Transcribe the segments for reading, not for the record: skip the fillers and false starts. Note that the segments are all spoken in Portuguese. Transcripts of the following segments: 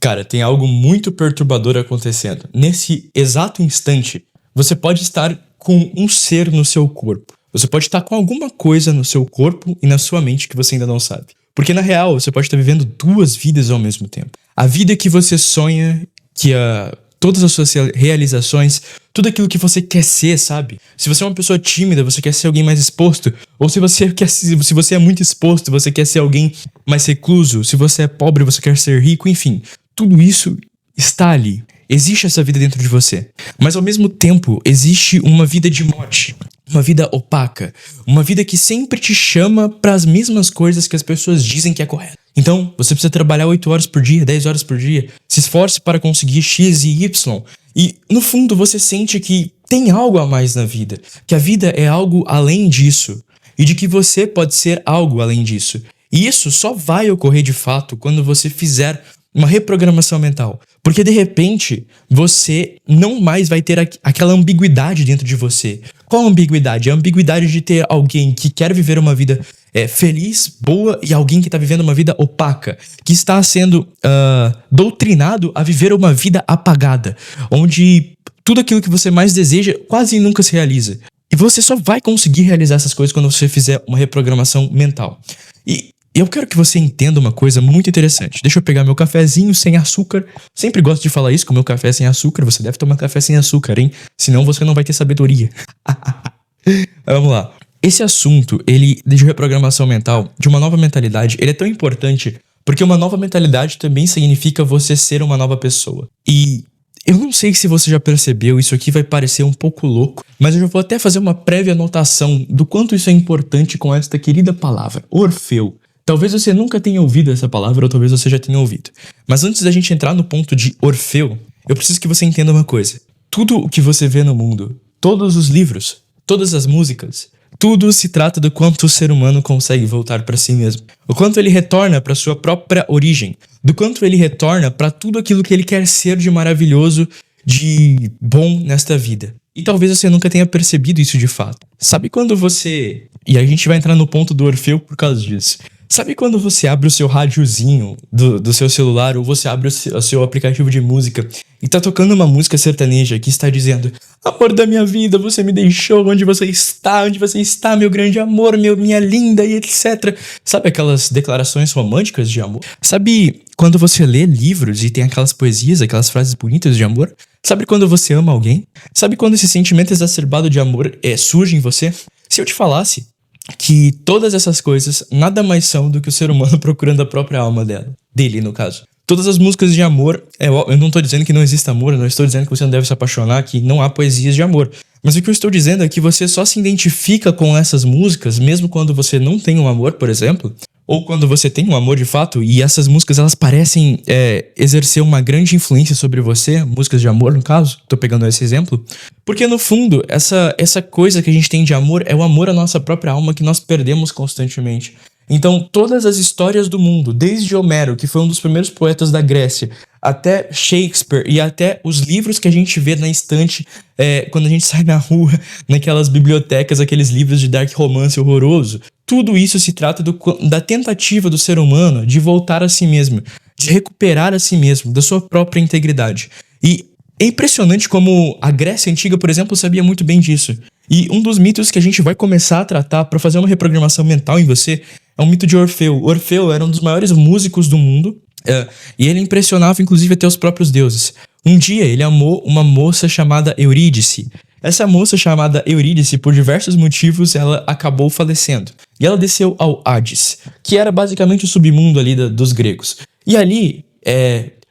Cara, tem algo muito perturbador acontecendo. Nesse exato instante, você pode estar com um ser no seu corpo. Você pode estar com alguma coisa no seu corpo e na sua mente que você ainda não sabe. Porque na real, você pode estar vivendo duas vidas ao mesmo tempo. A vida que você sonha, todas as suas realizações, tudo aquilo que você quer ser, sabe? Se você é uma pessoa tímida, você quer ser alguém mais exposto. Ou se você é muito exposto, você quer ser alguém mais recluso. Se você é pobre, você quer ser rico, enfim. Tudo isso está ali. Existe essa vida dentro de você. Mas ao mesmo tempo, existe uma vida de morte. Uma vida opaca. Uma vida que sempre te chama para as mesmas coisas que as pessoas dizem que é correto. Então, você precisa trabalhar 8 horas por dia, 10 horas por dia. Se esforce para conseguir X e Y. E, no fundo, você sente que tem algo a mais na vida. Que a vida é algo além disso. E de que você pode ser algo além disso. E isso só vai ocorrer de fato quando você fizer uma reprogramação mental. Porque de repente, você não mais vai ter aquela ambiguidade dentro de você. Qual a ambiguidade? A ambiguidade de ter alguém que quer viver uma vida feliz, boa, e alguém que está vivendo uma vida opaca. Que está sendo doutrinado a viver uma vida apagada. Onde tudo aquilo que você mais deseja quase nunca se realiza. E você só vai conseguir realizar essas coisas quando você fizer uma reprogramação mental. E eu quero que você entenda uma coisa muito interessante. Deixa eu pegar meu cafezinho sem açúcar. Sempre gosto de falar isso com meu café sem açúcar. Você deve tomar café sem açúcar, hein? Senão você não vai ter sabedoria. Vamos lá. Esse assunto, de reprogramação mental, de uma nova mentalidade, ele é tão importante porque uma nova mentalidade também significa você ser uma nova pessoa. E eu não sei se você já percebeu, isso aqui vai parecer um pouco louco, mas eu já vou até fazer uma prévia anotação do quanto isso é importante com esta querida palavra, Orfeu. Talvez você nunca tenha ouvido essa palavra, ou talvez você já tenha ouvido. Mas antes da gente entrar no ponto de Orfeu, eu preciso que você entenda uma coisa. Tudo o que você vê no mundo, todos os livros, todas as músicas, tudo se trata do quanto o ser humano consegue voltar para si mesmo. O quanto ele retorna para sua própria origem. Do quanto ele retorna para tudo aquilo que ele quer ser de maravilhoso, de bom nesta vida. E talvez você nunca tenha percebido isso de fato. Sabe quando você... E a gente vai entrar no ponto do Orfeu por causa disso. Sabe quando você abre o seu rádiozinho do seu celular ou você abre o seu aplicativo de música e tá tocando uma música sertaneja que está dizendo: amor da minha vida, você me deixou, onde você está, meu grande amor, minha linda e etc. Sabe aquelas declarações românticas de amor? Sabe quando você lê livros e tem aquelas poesias, aquelas frases bonitas de amor? Sabe quando você ama alguém? Sabe quando esse sentimento exacerbado de amor surge em você? Se eu te falasse que todas essas coisas nada mais são do que o ser humano procurando a própria alma dele, no caso. Todas as músicas de amor, eu não tô dizendo que não existe amor, eu não estou dizendo que você não deve se apaixonar, que não há poesias de amor. Mas o que eu estou dizendo é que você só se identifica com essas músicas, mesmo quando você não tem um amor, por exemplo, ou quando você tem um amor de fato, e essas músicas elas parecem exercer uma grande influência sobre você, músicas de amor no caso, tô pegando esse exemplo, porque no fundo, essa coisa que a gente tem de amor é o amor à nossa própria alma que nós perdemos constantemente. Então, todas as histórias do mundo, desde Homero, que foi um dos primeiros poetas da Grécia, até Shakespeare e até os livros que a gente vê na estante quando a gente sai na rua, naquelas bibliotecas, aqueles livros de dark romance horroroso, tudo isso se trata da tentativa do ser humano de voltar a si mesmo, de recuperar a si mesmo, da sua própria integridade. E é impressionante como a Grécia Antiga, por exemplo, sabia muito bem disso. E um dos mitos que a gente vai começar a tratar para fazer uma reprogramação mental em você é o mito de Orfeu. Orfeu era um dos maiores músicos do mundo e ele impressionava inclusive até os próprios deuses. Um dia ele amou uma moça chamada Eurídice. Essa moça chamada Eurídice, por diversos motivos, ela acabou falecendo. E ela desceu ao Hades, que era basicamente o submundo ali dos gregos. E ali,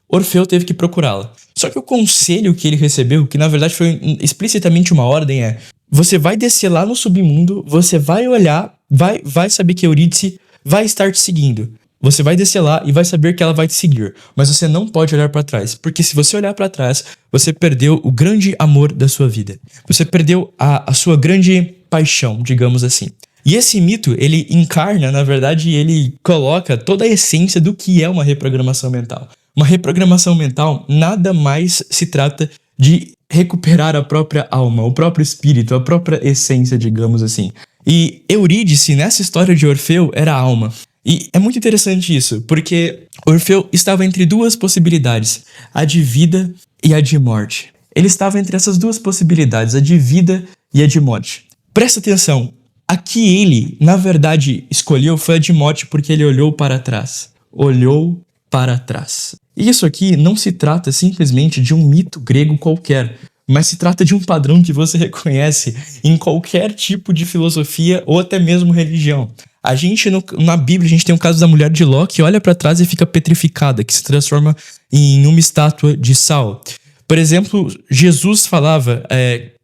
Orfeu teve que procurá-la. Só que o conselho que ele recebeu, que na verdade foi explicitamente uma ordem, você vai descer lá no submundo, você vai olhar, vai saber que Eurídice vai estar te seguindo. Você vai descer lá e vai saber que ela vai te seguir. Mas você não pode olhar pra trás. Porque se você olhar pra trás, você perdeu o grande amor da sua vida. Você perdeu a sua grande paixão, digamos assim. E esse mito, ele encarna, na verdade, ele coloca toda a essência do que é uma reprogramação mental. Uma reprogramação mental nada mais se trata de recuperar a própria alma, o próprio espírito, a própria essência, digamos assim. E Eurídice, nessa história de Orfeu, era a alma. E é muito interessante isso, porque Orfeu estava entre duas possibilidades, a de vida e a de morte. Ele estava entre essas duas possibilidades, a de vida e a de morte. Presta atenção, a que ele, na verdade, escolheu foi a de morte porque ele olhou para trás. Olhou para trás. E isso aqui não se trata simplesmente de um mito grego qualquer, mas se trata de um padrão que você reconhece em qualquer tipo de filosofia ou até mesmo religião. A gente, na Bíblia, a gente tem o caso da mulher de Ló que olha para trás e fica petrificada, que se transforma em uma estátua de sal. Por exemplo, Jesus falava,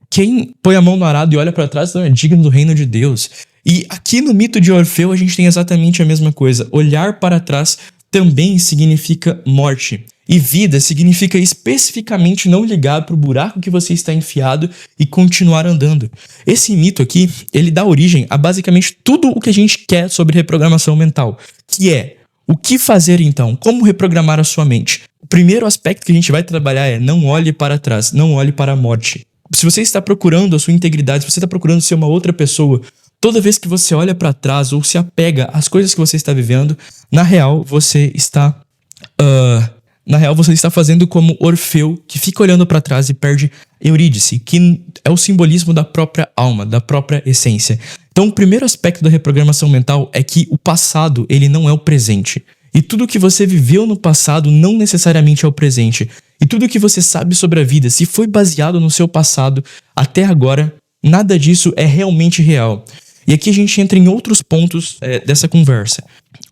quem põe a mão no arado e olha para trás não é digno do reino de Deus. E aqui no mito de Orfeu a gente tem exatamente a mesma coisa. Olhar para trás também significa morte. E vida significa especificamente não ligar para o buraco que você está enfiado e continuar andando. Esse mito aqui, ele dá origem a basicamente tudo o que a gente quer sobre reprogramação mental, que é o que fazer então, como reprogramar a sua mente. O primeiro aspecto que a gente vai trabalhar é não olhe para trás, não olhe para a morte. Se você está procurando a sua integridade, se você está procurando ser uma outra pessoa, toda vez que você olha para trás ou se apega às coisas que você está vivendo, na real você está fazendo como Orfeu, que fica olhando para trás e perde Eurídice, que é o simbolismo da própria alma, da própria essência. Então, o primeiro aspecto da reprogramação mental é que o passado, ele não é o presente. E tudo que você viveu no passado não necessariamente é o presente. E tudo que você sabe sobre a vida, se foi baseado no seu passado até agora, nada disso é realmente real. E aqui a gente entra em outros pontos dessa conversa.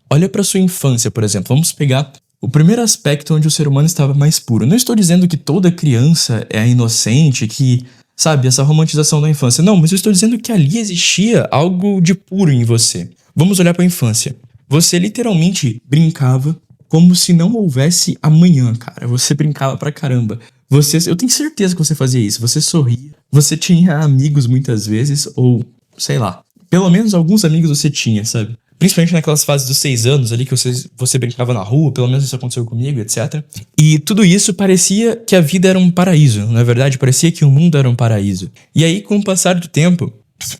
Olha para sua infância, por exemplo. Vamos pegar o primeiro aspecto onde o ser humano estava mais puro. Não estou dizendo que toda criança é inocente, que, sabe, essa romantização da infância. Não, mas eu estou dizendo que ali existia algo de puro em você. Vamos olhar para a infância. Você literalmente brincava como se não houvesse amanhã, cara. Você brincava pra caramba. Eu tenho certeza que você fazia isso. Você sorria. Você tinha amigos muitas vezes, ou sei lá. Pelo menos alguns amigos você tinha, sabe? Principalmente naquelas fases dos 6 anos ali que você brincava na rua, pelo menos isso aconteceu comigo, etc. E tudo isso parecia que a vida era um paraíso. Na verdade, parecia que o mundo era um paraíso. E aí, com o passar do tempo,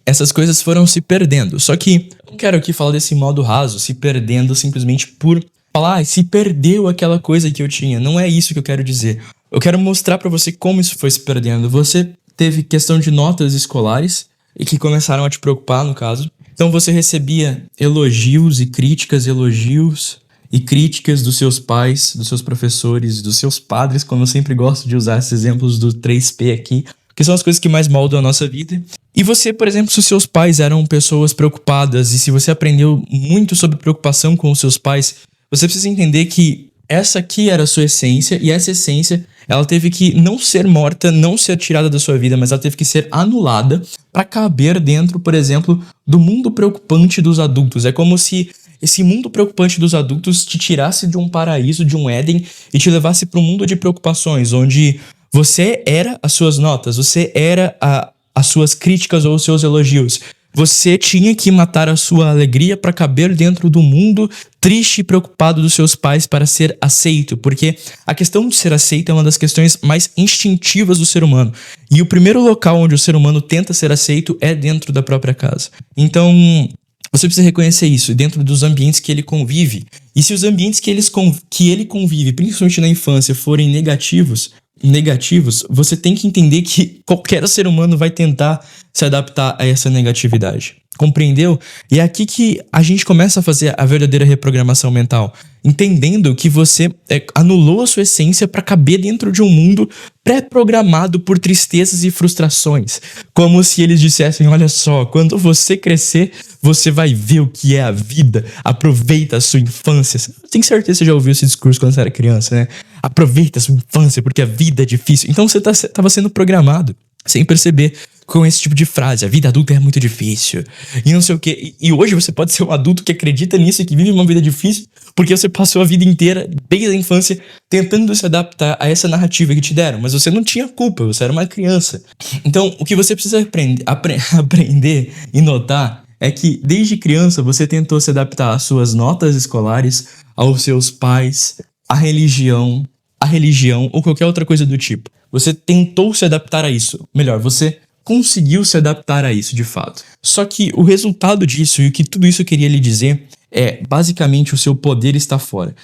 essas coisas foram se perdendo. Só que eu não quero aqui falar desse modo raso, se perdendo simplesmente por falar, se perdeu aquela coisa que eu tinha. Não é isso que eu quero dizer. Eu quero mostrar pra você como isso foi se perdendo. Você teve questão de notas escolares e que começaram a te preocupar, no caso. Então você recebia elogios e críticas dos seus pais, dos seus professores, dos seus padres, como eu sempre gosto de usar esses exemplos do 3P aqui, que são as coisas que mais moldam a nossa vida. E você, por exemplo, se os seus pais eram pessoas preocupadas e se você aprendeu muito sobre preocupação com os seus pais, você precisa entender que essa aqui era a sua essência e essa essência, ela teve que não ser morta, não ser tirada da sua vida, mas ela teve que ser anulada para caber dentro, por exemplo, do mundo preocupante dos adultos. É como se esse mundo preocupante dos adultos te tirasse de um paraíso, de um Éden e te levasse para um mundo de preocupações, onde você era as suas notas, você era as suas críticas ou os seus elogios. Você tinha que matar a sua alegria para caber dentro do mundo triste e preocupado dos seus pais para ser aceito, porque a questão de ser aceito é uma das questões mais instintivas do ser humano. E o primeiro local onde o ser humano tenta ser aceito é dentro da própria casa. Então, você precisa reconhecer isso dentro dos ambientes que ele convive. E se os ambientes que ele convive, principalmente na infância, forem negativos, você tem que entender que qualquer ser humano vai tentar se adaptar a essa negatividade. Compreendeu? E é aqui que a gente começa a fazer a verdadeira reprogramação mental, entendendo que você anulou a sua essência para caber dentro de um mundo pré-programado por tristezas e frustrações. Como se eles dissessem, olha só, quando você crescer, você vai ver o que é a vida. Aproveita a sua infância. Tenho certeza que você já ouviu esse discurso quando você era criança, né? Aproveita a sua infância porque a vida é difícil. Então você estava sendo programado, sem perceber, com esse tipo de frase. A vida adulta é muito difícil. E não sei o quê. E hoje você pode ser um adulto que acredita nisso e que vive uma vida difícil porque você passou a vida inteira, desde a infância, tentando se adaptar a essa narrativa que te deram. Mas você não tinha culpa, você era uma criança. Então, o que você precisa aprender e notar é que, desde criança, você tentou se adaptar às suas notas escolares, aos seus pais, à religião ou qualquer outra coisa do tipo. Você tentou se adaptar a isso. Melhor, você conseguiu se adaptar a isso, de fato. Só que o resultado disso e o que tudo isso queria lhe dizer Basicamente o seu poder está fora.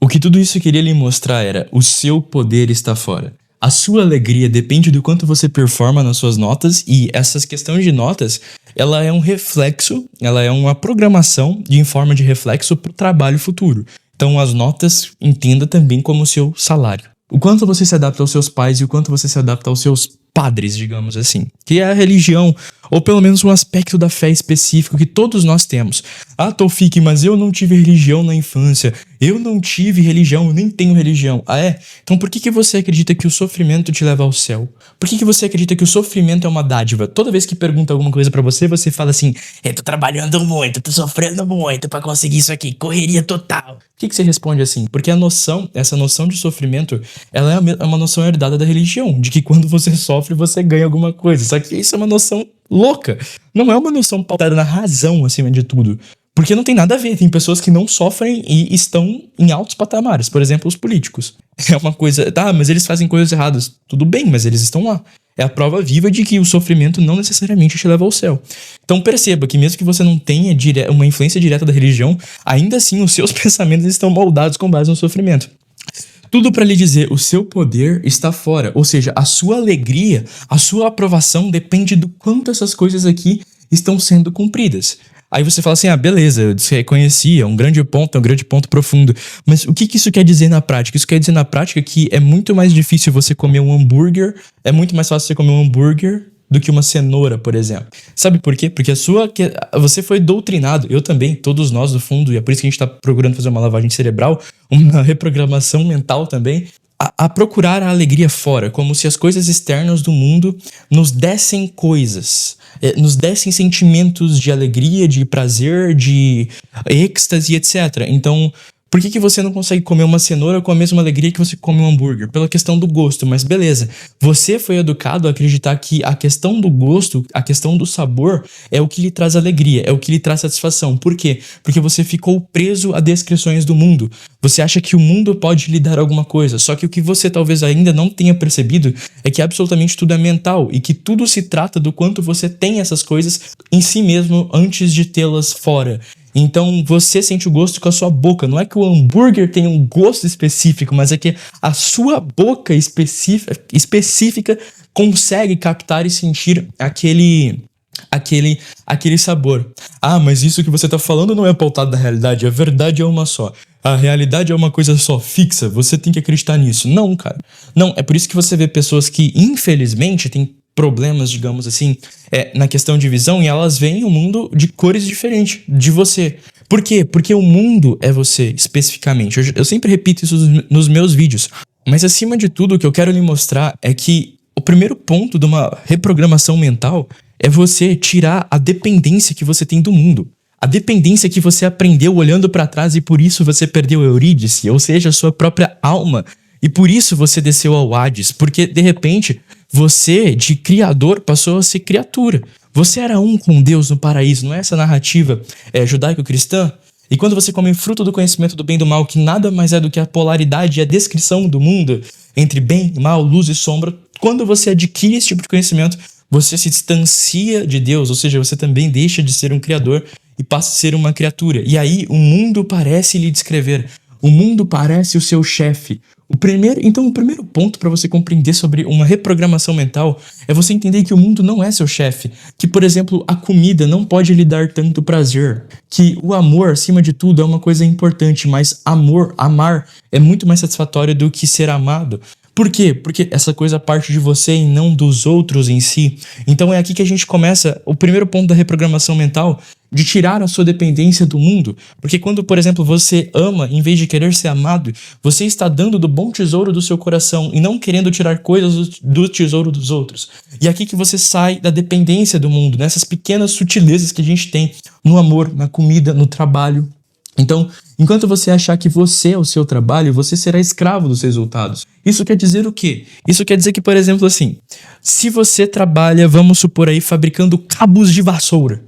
O que tudo isso queria lhe mostrar era: o seu poder está fora. A sua alegria depende do quanto você performa nas suas notas, e essas questões de notas, ela é um reflexo, ela é uma programação em forma de reflexo para o trabalho futuro. Então as notas, entenda também como o seu salário. O quanto você se adapta aos seus pais e o quanto você se adapta aos seus padres, digamos assim, que é a religião, ou pelo menos um aspecto da fé específico que todos nós temos. Ah, Taufik, mas eu não tive religião na infância, eu não tive religião, eu nem tenho religião. Ah, é? Então por que você acredita que o sofrimento te leva ao céu? Por que você acredita que o sofrimento é uma dádiva? Toda vez que pergunta alguma coisa pra você, você fala assim: eu tô trabalhando muito, tô sofrendo muito pra conseguir isso aqui, correria total. Por que você responde assim? Porque essa noção de sofrimento, ela é uma noção herdada da religião, de que quando você sofre, você ganha alguma coisa. Só que isso é uma noção louca. Não é uma noção pautada na razão, acima de tudo. Porque não tem nada a ver. Tem pessoas que não sofrem e estão em altos patamares. Por exemplo, os políticos. É uma coisa... Tá, mas eles fazem coisas erradas. Tudo bem, mas eles estão lá. É a prova viva de que o sofrimento não necessariamente te leva ao céu. Então perceba que mesmo que você não tenha uma influência direta da religião, ainda assim os seus pensamentos estão moldados com base no sofrimento. Tudo para lhe dizer: o seu poder está fora. Ou seja, a sua alegria, a sua aprovação depende do quanto essas coisas aqui estão sendo cumpridas. Aí você fala assim: ah, beleza, eu reconheci, é um grande ponto profundo. Mas o que isso quer dizer na prática? Isso quer dizer na prática que é muito mais difícil você comer um hambúrguer, é muito mais fácil você comer um hambúrguer do que uma cenoura, por exemplo. Sabe por quê? Porque você foi doutrinado, eu também, todos nós do fundo, e é por isso que a gente tá procurando fazer uma lavagem cerebral, uma reprogramação mental também, a procurar a alegria fora, como se as coisas externas do mundo nos dessem coisas, nos dessem sentimentos de alegria, de prazer, de êxtase, etc. Então, por que você não consegue comer uma cenoura com a mesma alegria que você come um hambúrguer? Pela questão do gosto, mas beleza. Você foi educado a acreditar que a questão do gosto, a questão do sabor, é o que lhe traz alegria, é o que lhe traz satisfação. Por quê? Porque você ficou preso a descrições do mundo. Você acha que o mundo pode lhe dar alguma coisa, só que o que você talvez ainda não tenha percebido é que absolutamente tudo é mental e que tudo se trata do quanto você tem essas coisas em si mesmo antes de tê-las fora. Então você sente o gosto com a sua boca. Não é que o hambúrguer tem um gosto específico, mas é que a sua boca específica consegue captar e sentir aquele sabor. Ah, mas isso que você tá falando não é pautado na realidade. A verdade é uma só. A realidade é uma coisa só, fixa. Você tem que acreditar nisso. Não, cara. Não, é por isso que você vê pessoas que, infelizmente, têm problemas, digamos assim, na questão de visão, e elas veem o mundo de cores diferentes de você. Por quê? Porque o mundo é você, especificamente. Eu sempre repito isso nos meus vídeos. Mas, acima de tudo, o que eu quero lhe mostrar é que o primeiro ponto de uma reprogramação mental é você tirar a dependência que você tem do mundo. A dependência que você aprendeu olhando para trás e por isso você perdeu Eurídice, ou seja, a sua própria alma. E por isso você desceu ao Hades, porque de repente você, de criador, passou a ser criatura. Você era um com Deus no paraíso, não é essa narrativa judaico-cristã? E quando você come fruto do conhecimento do bem e do mal, que nada mais é do que a polaridade e a descrição do mundo entre bem e mal, luz e sombra, quando você adquire esse tipo de conhecimento, você se distancia de Deus, ou seja, você também deixa de ser um criador e passa a ser uma criatura. E aí o mundo parece lhe descrever. O mundo parece o seu chefe. Então, o primeiro ponto para você compreender sobre uma reprogramação mental é você entender que o mundo não é seu chefe. Que, por exemplo, a comida não pode lhe dar tanto prazer. Que o amor, acima de tudo, é uma coisa importante, mas amar, é muito mais satisfatório do que ser amado. Por quê? Porque essa coisa parte de você e não dos outros em si. Então é aqui que a gente começa o primeiro ponto da reprogramação mental, de tirar a sua dependência do mundo. Porque quando, por exemplo, você ama, em vez de querer ser amado, você está dando do bom tesouro do seu coração e não querendo tirar coisas do tesouro dos outros. E é aqui que você sai da dependência do mundo, nessas pequenas sutilezas que a gente tem no amor, na comida, no trabalho. Então, enquanto você achar que você é o seu trabalho, você será escravo dos resultados. Isso quer dizer o quê? Isso quer dizer que, por exemplo, assim, se você trabalha, vamos supor aí, fabricando cabos de vassoura.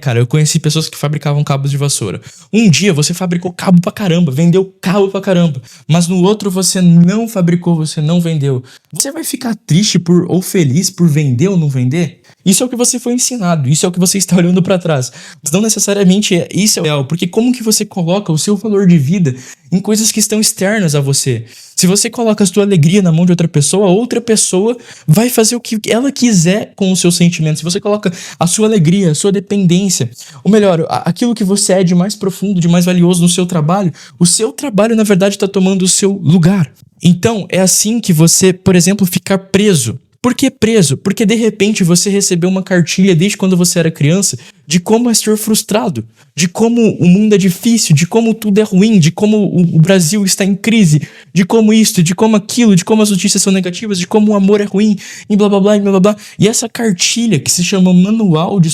Cara, eu conheci pessoas que fabricavam cabos de vassoura. Um dia você fabricou cabo pra caramba, vendeu cabo pra caramba, mas no outro você não fabricou, você não vendeu. Você vai ficar triste ou feliz por vender ou não vender? Isso é o que você foi ensinado, isso é o que você está olhando para trás. Mas não necessariamente isso é o real, porque como que você coloca o seu valor de vida em coisas que estão externas a você? Se você coloca a sua alegria na mão de outra pessoa vai fazer o que ela quiser com os seus sentimentos. Se você coloca a sua alegria, a sua dependência, ou melhor, aquilo que você é de mais profundo, de mais valioso no seu trabalho, o seu trabalho, na verdade, está tomando o seu lugar. Então, é assim que você, por exemplo, ficar preso. Por que preso? Porque de repente você recebeu uma cartilha desde quando você era criança de como é ser frustrado, de como o mundo é difícil, de como tudo é ruim, de como o Brasil está em crise, de como isso, de como aquilo, de como as notícias são negativas, de como o amor é ruim, e blá blá blá, e blá blá blá. E essa cartilha que se chama Manual do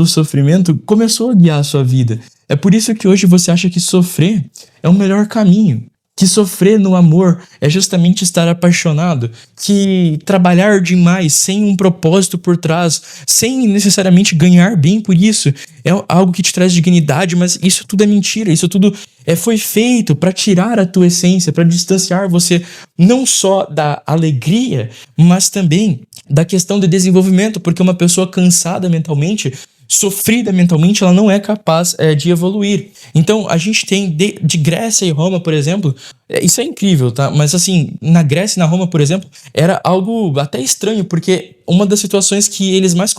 Sofrimento, começou a guiar a sua vida. É por isso que hoje você acha que sofrer é o melhor caminho. Que sofrer no amor é justamente estar apaixonado, que trabalhar demais sem um propósito por trás, sem necessariamente ganhar bem por isso, é algo que te traz dignidade, mas isso tudo é mentira, isso tudo foi feito para tirar a tua essência, para distanciar você não só da alegria, mas também da questão de desenvolvimento, porque uma pessoa cansada mentalmente, sofrida mentalmente, ela não é capaz de evoluir. Então, a gente tem de Grécia e Roma, por exemplo, isso é incrível, tá? Mas assim, na Grécia e na Roma, por exemplo, era algo até estranho, porque uma das situações que eles mais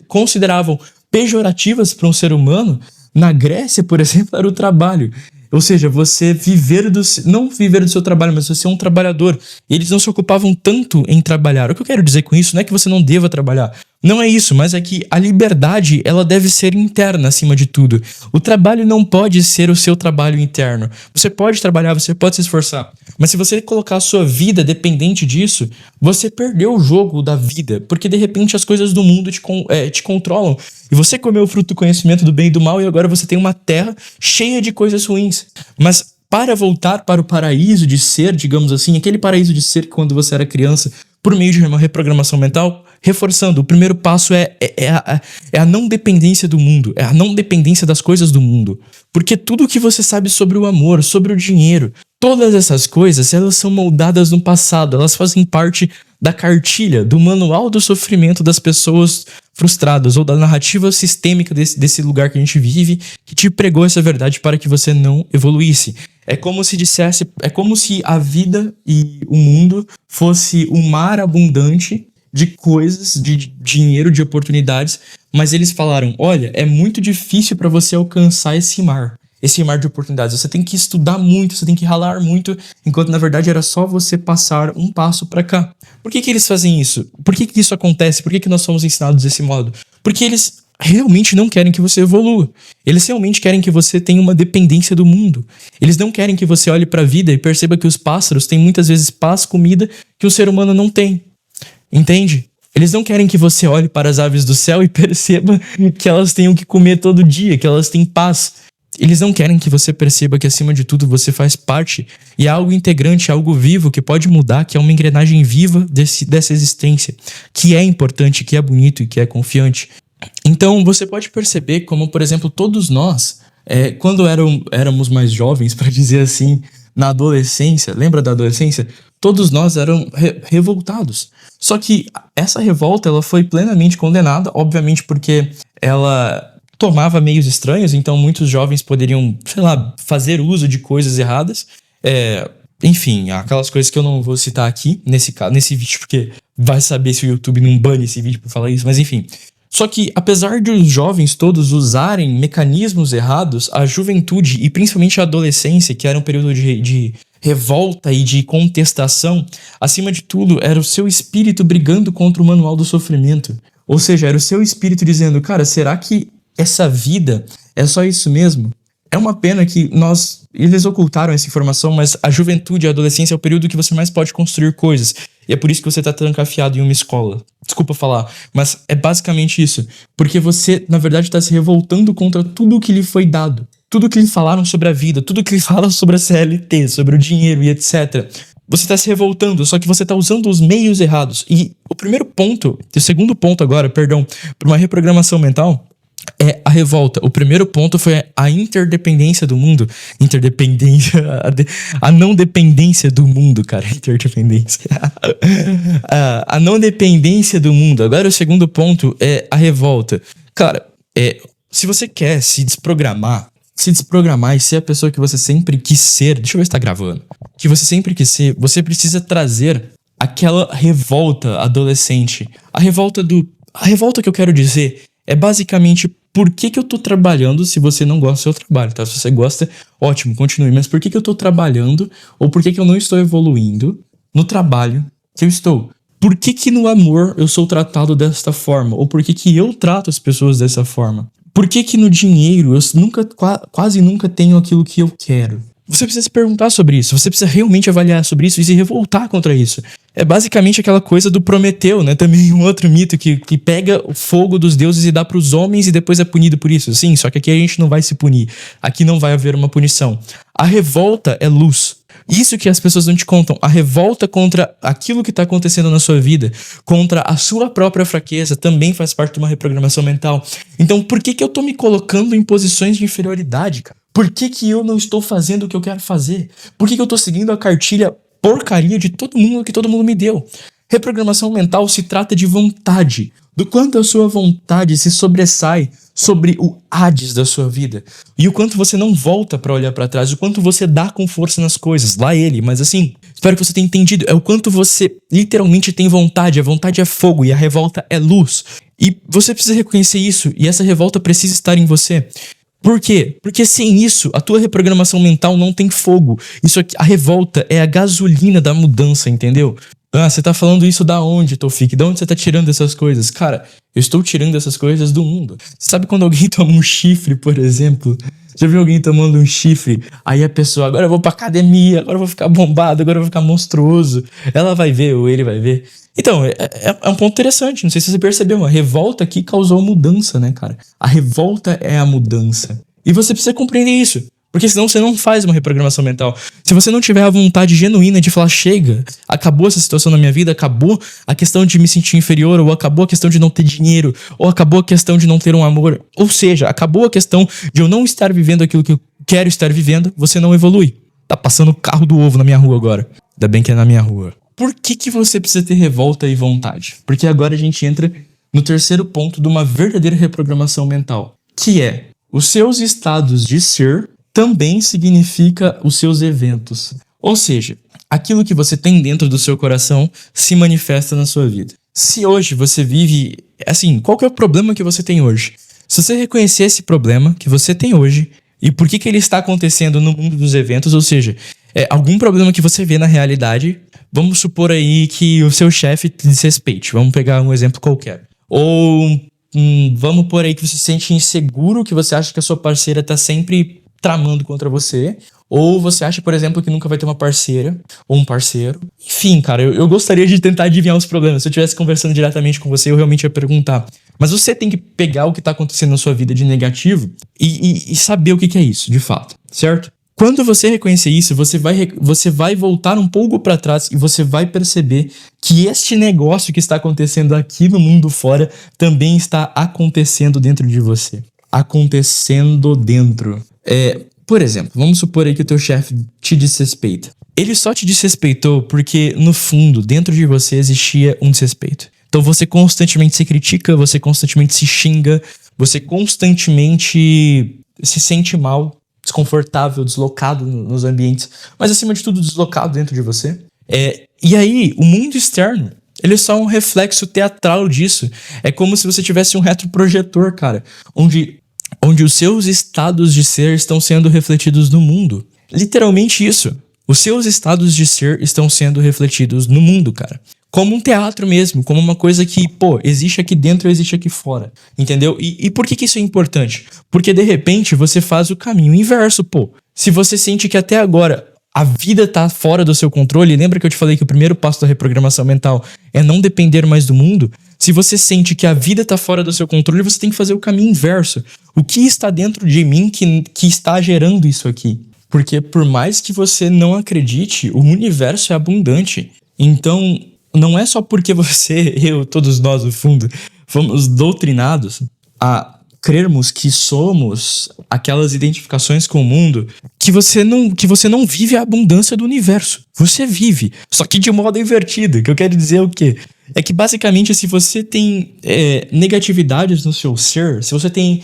consideravam pejorativas para um ser humano, na Grécia, por exemplo, era o trabalho. Ou seja, você não viver do seu trabalho, mas você ser um trabalhador. E eles não se ocupavam tanto em trabalhar. O que eu quero dizer com isso não é que você não deva trabalhar. Não é isso, mas é que a liberdade, ela deve ser interna acima de tudo. O trabalho não pode ser o seu trabalho interno. Você pode trabalhar, você pode se esforçar. Mas se você colocar a sua vida dependente disso, você perdeu o jogo da vida. Porque de repente as coisas do mundo te controlam. E você comeu o fruto do conhecimento do bem e do mal e agora você tem uma terra cheia de coisas ruins. Mas para voltar para o paraíso de ser, digamos assim, aquele paraíso de ser que quando você era criança, por meio de uma reprogramação mental, reforçando, o primeiro passo é a não dependência do mundo, é a não dependência das coisas do mundo. Porque tudo o que você sabe sobre o amor, sobre o dinheiro, todas essas coisas, elas são moldadas no passado, elas fazem parte da cartilha, do manual do sofrimento das pessoas frustradas, ou da narrativa sistêmica desse lugar que a gente vive, que te pregou essa verdade para que você não evoluísse. É como se a vida e o mundo fosse um mar abundante de coisas, de dinheiro, de oportunidades, mas eles falaram, olha, é muito difícil para você alcançar esse mar de oportunidades. Você tem que estudar muito, você tem que ralar muito, enquanto na verdade era só você passar um passo para cá. Por que eles fazem isso? Por que isso acontece? Por que nós somos ensinados desse modo? Porque eles realmente não querem que você evolua. Eles realmente querem que você tenha uma dependência do mundo. Eles não querem que você olhe para a vida e perceba que os pássaros têm muitas vezes paz, comida, que o ser humano não tem. Entende? Eles não querem que você olhe para as aves do céu e perceba que elas têm o que comer todo dia, que elas têm paz. Eles não querem que você perceba que, acima de tudo, você faz parte e é algo integrante, algo vivo que pode mudar, que é uma engrenagem viva dessa existência, que é importante, que é bonito e que é confiante. Então, você pode perceber como, por exemplo, todos nós, quando éramos mais jovens, para dizer assim, na adolescência, lembra da adolescência? Todos nós eram revoltados. Só que essa revolta ela foi plenamente condenada, obviamente porque ela tomava meios estranhos, então muitos jovens poderiam, sei lá, fazer uso de coisas erradas. Enfim, aquelas coisas que eu não vou citar aqui nesse vídeo, porque vai saber se o YouTube não bane esse vídeo por falar isso, mas enfim. Só que, apesar de os jovens todos usarem mecanismos errados, a juventude e principalmente a adolescência, que era um período de revolta e de contestação, acima de tudo, era o seu espírito brigando contra o manual do sofrimento. Ou seja, era o seu espírito dizendo, cara, será que essa vida é só isso mesmo? É uma pena que eles ocultaram essa informação, mas a juventude e a adolescência é o período que você mais pode construir coisas. E é por isso que você tá trancafiado em uma escola. Desculpa falar, mas é basicamente isso. Porque você, na verdade, tá se revoltando contra tudo o que lhe foi dado. Tudo que lhe falaram sobre a vida, tudo que lhe falam sobre a CLT, sobre o dinheiro e etc. Você tá se revoltando, só que você tá usando os meios errados. E o segundo ponto agora, para uma reprogramação mental, é a revolta. O primeiro ponto foi a interdependência do mundo. Interdependência. A não dependência do mundo, cara. Interdependência. A não dependência do mundo. Agora o segundo ponto é a revolta. Cara, se você quer se desprogramar e ser a pessoa que você sempre quis ser, deixa eu ver se tá gravando, que você sempre quis ser, você precisa trazer aquela revolta adolescente. A revolta que eu quero dizer é basicamente por que eu tô trabalhando se você não gosta do seu trabalho, tá? Se você gosta, ótimo, continue. Mas por que eu tô trabalhando ou por que eu não estou evoluindo no trabalho que eu estou? Por que no amor eu sou tratado desta forma? Ou por que eu trato as pessoas dessa forma? Por que no dinheiro eu quase nunca tenho aquilo que eu quero? Você precisa se perguntar sobre isso, você precisa realmente avaliar sobre isso e se revoltar contra isso. É basicamente aquela coisa do Prometeu, né? Também um outro mito que pega o fogo dos deuses e dá para os homens e depois é punido por isso. Sim, só que aqui a gente não vai se punir. Aqui não vai haver uma punição. A revolta é luz. Isso que as pessoas não te contam. A revolta contra aquilo que está acontecendo na sua vida, contra a sua própria fraqueza, também faz parte de uma reprogramação mental. Então, por que eu tô me colocando em posições de inferioridade, cara? Por que eu não estou fazendo o que eu quero fazer? Por que eu tô seguindo a cartilha porcaria de todo mundo que todo mundo me deu? Reprogramação mental se trata de vontade. Do quanto a sua vontade se sobressai sobre o Hades da sua vida. E o quanto você não volta pra olhar pra trás. O quanto você dá com força nas coisas. Lá ele, mas assim, espero que você tenha entendido. É o quanto você literalmente tem vontade. A vontade é fogo e a revolta é luz. E você precisa reconhecer isso. E essa revolta precisa estar em você. Por quê? Porque sem isso, a tua reprogramação mental não tem fogo. Isso aqui, a revolta é a gasolina da mudança, entendeu? Ah, você tá falando isso da onde, Tofik? Da onde você tá tirando essas coisas? Cara, eu estou tirando essas coisas do mundo. Você sabe quando alguém toma um chifre, por exemplo? Já viu alguém tomando um chifre? Aí a pessoa, agora eu vou pra academia, agora eu vou ficar bombado, agora eu vou ficar monstruoso. Ela vai ver, ou ele vai ver. Então, é um ponto interessante. Não sei se você percebeu, a revolta aqui causou mudança, né, cara? A revolta é a mudança. E você precisa compreender isso. Porque senão você não faz uma reprogramação mental. Se você não tiver a vontade genuína de falar, chega, acabou essa situação na minha vida, acabou a questão de me sentir inferior, ou acabou a questão de não ter dinheiro, ou acabou a questão de não ter um amor, ou seja, acabou a questão de eu não estar vivendo aquilo que eu quero estar vivendo, você não evolui. Tá passando o carro do ovo na minha rua agora. Ainda bem que é na minha rua. Por que você precisa ter revolta e vontade? Porque agora a gente entra no terceiro ponto de uma verdadeira reprogramação mental, que é os seus estados de ser também significa os seus eventos. Ou seja, aquilo que você tem dentro do seu coração se manifesta na sua vida. Se hoje você vive... Assim, qual que é o problema que você tem hoje? Se você reconhecer esse problema que você tem hoje e por que ele está acontecendo no mundo dos eventos, ou seja, algum problema que você vê na realidade, vamos supor aí que o seu chefe te desrespeite. Vamos pegar um exemplo qualquer. Ou vamos por aí que você se sente inseguro, que você acha que a sua parceira está sempre tramando contra você, ou você acha, por exemplo, que nunca vai ter uma parceira ou um parceiro. Enfim, cara, eu gostaria de tentar adivinhar os problemas. Se eu estivesse conversando diretamente com você, eu realmente ia perguntar. Mas você tem que pegar o que está acontecendo na sua vida de negativo e saber o que é isso, de fato, certo? Quando você reconhecer isso, você vai voltar um pouco para trás e você vai perceber que este negócio que está acontecendo aqui no mundo fora também está acontecendo dentro de você. Acontecendo dentro. Por exemplo, vamos supor aí que o teu chefe te desrespeita. Ele só te desrespeitou porque, no fundo, dentro de você existia um desrespeito. Então você constantemente se critica, você constantemente se xinga, você constantemente se sente mal, desconfortável, deslocado nos ambientes, mas acima de tudo deslocado dentro de você. E aí, o mundo externo, ele é só um reflexo teatral disso. É como se você tivesse um retroprojetor, cara, onde os seus estados de ser estão sendo refletidos no mundo. Literalmente isso. Os seus estados de ser estão sendo refletidos no mundo, cara. Como um teatro mesmo, como uma coisa que, existe aqui dentro e existe aqui fora. Entendeu? E por que isso é importante? Porque, de repente, você faz o caminho inverso, Se você sente que até agora a vida tá fora do seu controle, lembra que eu te falei que o primeiro passo da reprogramação mental é não depender mais do mundo? Se você sente que a vida tá fora do seu controle, você tem que fazer o caminho inverso. O que está dentro de mim que está gerando isso aqui? Porque por mais que você não acredite, o universo é abundante. Então, não é só porque você, todos nós no fundo, fomos doutrinados a crermos que somos aquelas identificações com o mundo que você não vive a abundância do universo. Você vive, só que de modo invertido. Que eu quero dizer o quê? É que basicamente se você tem negatividades no seu ser, se você tem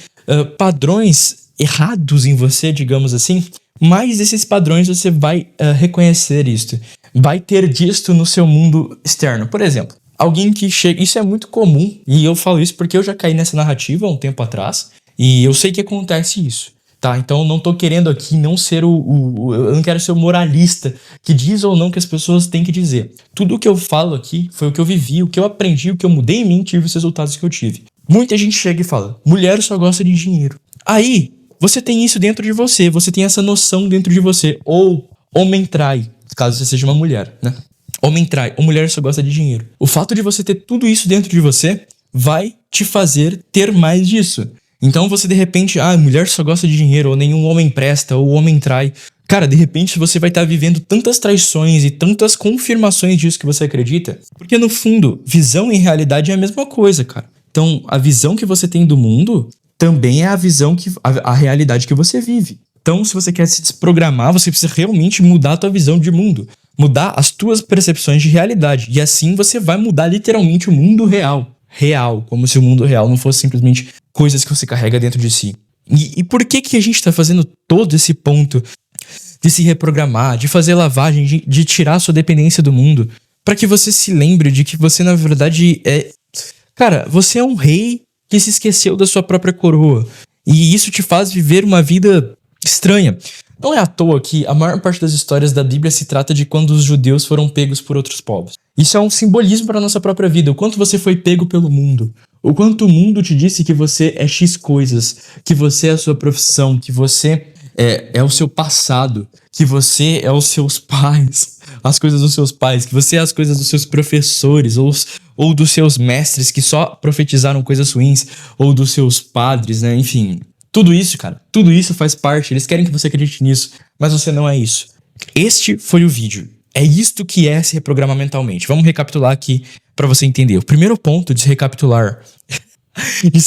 padrões errados em você, digamos assim, mais esses padrões você vai reconhecer isto. Vai ter disto no seu mundo externo. Por exemplo, alguém que chega... Isso é muito comum, e eu falo isso porque eu já caí nessa narrativa há um tempo atrás, e eu sei que acontece isso, tá? Então eu não tô querendo aqui não ser eu não quero ser o moralista que diz ou não que as pessoas têm que dizer. Tudo o que eu falo aqui foi o que eu vivi, o que eu aprendi, o que eu mudei em mim, tive os resultados que eu tive. Muita gente chega e fala, mulher só gosta de dinheiro. Aí, você tem isso dentro de você tem essa noção dentro de você. Ou homem trai, caso você seja uma mulher, né? Homem trai, ou mulher só gosta de dinheiro. O fato de você ter tudo isso dentro de você vai te fazer ter mais disso. Então você de repente, mulher só gosta de dinheiro, ou nenhum homem presta, ou homem trai. Cara, de repente você vai estar vivendo tantas traições e tantas confirmações disso que você acredita. Porque no fundo, visão e realidade é a mesma coisa, cara. Então a visão que você tem do mundo também é a visão, a realidade que você vive. Então se você quer se desprogramar, você precisa realmente mudar a tua visão de mundo. Mudar as tuas percepções de realidade. E assim você vai mudar literalmente o mundo real. Real, como se o mundo real não fosse simplesmente coisas que você carrega dentro de si. E por que a gente tá fazendo todo esse ponto de se reprogramar, de fazer lavagem, de tirar a sua dependência do mundo? Para que você se lembre de que você, na verdade, Cara, você é um rei que se esqueceu da sua própria coroa. E isso te faz viver uma vida estranha. Não é à toa que a maior parte das histórias da Bíblia se trata de quando os judeus foram pegos por outros povos. Isso é um simbolismo para a nossa própria vida. O quanto você foi pego pelo mundo. O quanto o mundo te disse que você é X coisas. Que você é a sua profissão. Que você é o seu passado. Que você é os seus pais. As coisas dos seus pais. Que você é as coisas dos seus professores. Ou dos seus mestres que só profetizaram coisas ruins. Ou dos seus padres, né? Enfim... Tudo isso, cara, tudo isso faz parte, eles querem que você acredite nisso, mas você não é isso. Este foi o vídeo. É isto que é se reprogramar mentalmente. Vamos recapitular aqui pra você entender. O primeiro ponto de se recapitular, de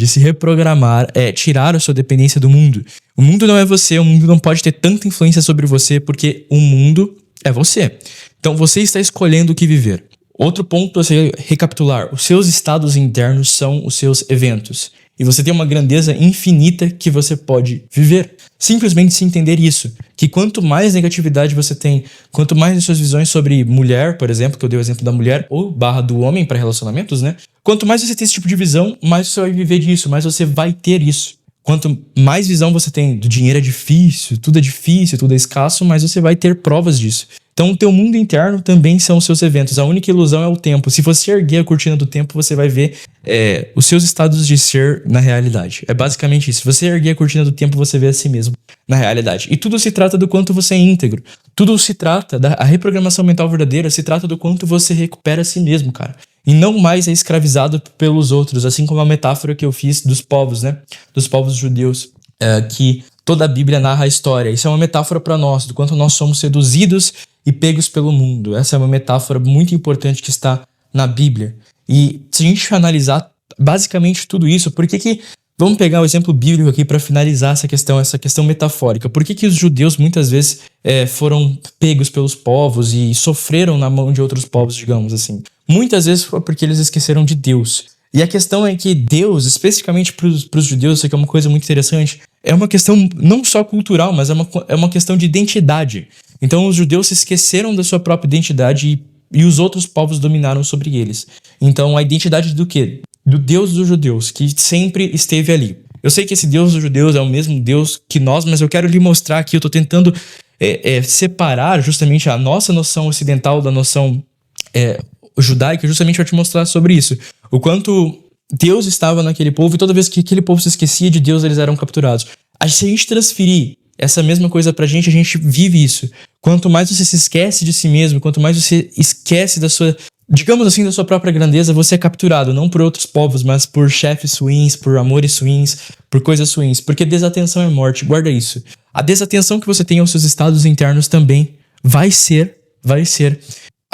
se reprogramar é tirar a sua dependência do mundo. O mundo não é você, o mundo não pode ter tanta influência sobre você porque o mundo é você. Então você está escolhendo o que viver. Outro ponto a se recapitular, os seus estados internos são os seus eventos. E você tem uma grandeza infinita que você pode viver. Simplesmente se entender isso. Que quanto mais negatividade você tem, quanto mais as suas visões sobre mulher, por exemplo, que eu dei o exemplo da mulher, ou do homem para relacionamentos, né? Quanto mais você tem esse tipo de visão, mais você vai viver disso, mais você vai ter isso. Quanto mais visão você tem do dinheiro é difícil, tudo é escasso, mais você vai ter provas disso. Então o teu mundo interno também são os seus eventos. A única ilusão é o tempo. Se você erguer a cortina do tempo, você vai ver os seus estados de ser na realidade. É basicamente isso. Se você erguer a cortina do tempo, você vê a si mesmo na realidade. E tudo se trata do quanto você é íntegro. Tudo se trata a reprogramação mental verdadeira, se trata do quanto você recupera a si mesmo, cara. E não mais é escravizado pelos outros, assim como a metáfora que eu fiz dos povos, né? Dos povos judeus, que toda a Bíblia narra a história. Isso é uma metáfora para nós, do quanto nós somos seduzidos e pegos pelo mundo. Essa é uma metáfora muito importante que está na Bíblia. E se a gente analisar basicamente tudo isso, por que vamos pegar o exemplo bíblico aqui para finalizar essa questão metafórica. Por que os judeus muitas vezes foram pegos pelos povos e sofreram na mão de outros povos, digamos assim? Muitas vezes foi porque eles esqueceram de Deus. E a questão é que Deus, especificamente para os judeus, isso aqui é uma coisa muito interessante, é uma questão não só cultural, mas é uma questão de identidade. Então os judeus se esqueceram da sua própria identidade e os outros povos dominaram sobre eles. Então a identidade do quê? Do Deus dos judeus, que sempre esteve ali. Eu sei que esse Deus dos judeus é o mesmo Deus que nós, mas eu quero lhe mostrar aqui, eu estou tentando separar justamente a nossa noção ocidental da noção judaica, justamente para te mostrar sobre isso. O quanto Deus estava naquele povo e toda vez que aquele povo se esquecia de Deus, eles eram capturados. Se a gente transferir essa mesma coisa pra gente, a gente vive isso. Quanto mais você se esquece de si mesmo, quanto mais você esquece da sua, digamos assim, da sua própria grandeza, você é capturado, não por outros povos, mas por chefes ruins, por amores ruins, por coisas ruins. Porque desatenção é morte, guarda isso. A desatenção que você tem aos seus estados internos também vai ser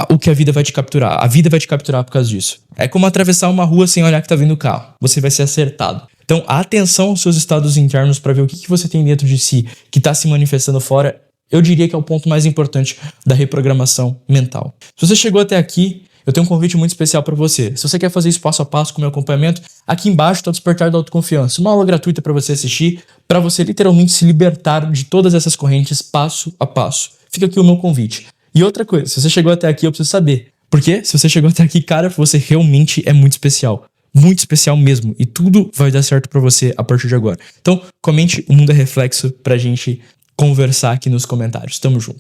o que a vida vai te capturar. A vida vai te capturar por causa disso. É como atravessar uma rua sem olhar que tá vindo o carro. Você vai ser acertado. Então, a atenção aos seus estados internos para ver o que você tem dentro de si que está se manifestando fora, eu diria que é o ponto mais importante da reprogramação mental. Se você chegou até aqui, eu tenho um convite muito especial para você. Se você quer fazer isso passo a passo com o meu acompanhamento, aqui embaixo está o Despertar da Autoconfiança, uma aula gratuita para você assistir, para você literalmente se libertar de todas essas correntes passo a passo. Fica aqui o meu convite. E outra coisa, se você chegou até aqui, eu preciso saber. Porque se você chegou até aqui, cara, você realmente é muito especial. Muito especial mesmo. E tudo vai dar certo pra você a partir de agora. Então, comente O Mundo é Reflexo pra gente conversar aqui nos comentários. Tamo junto.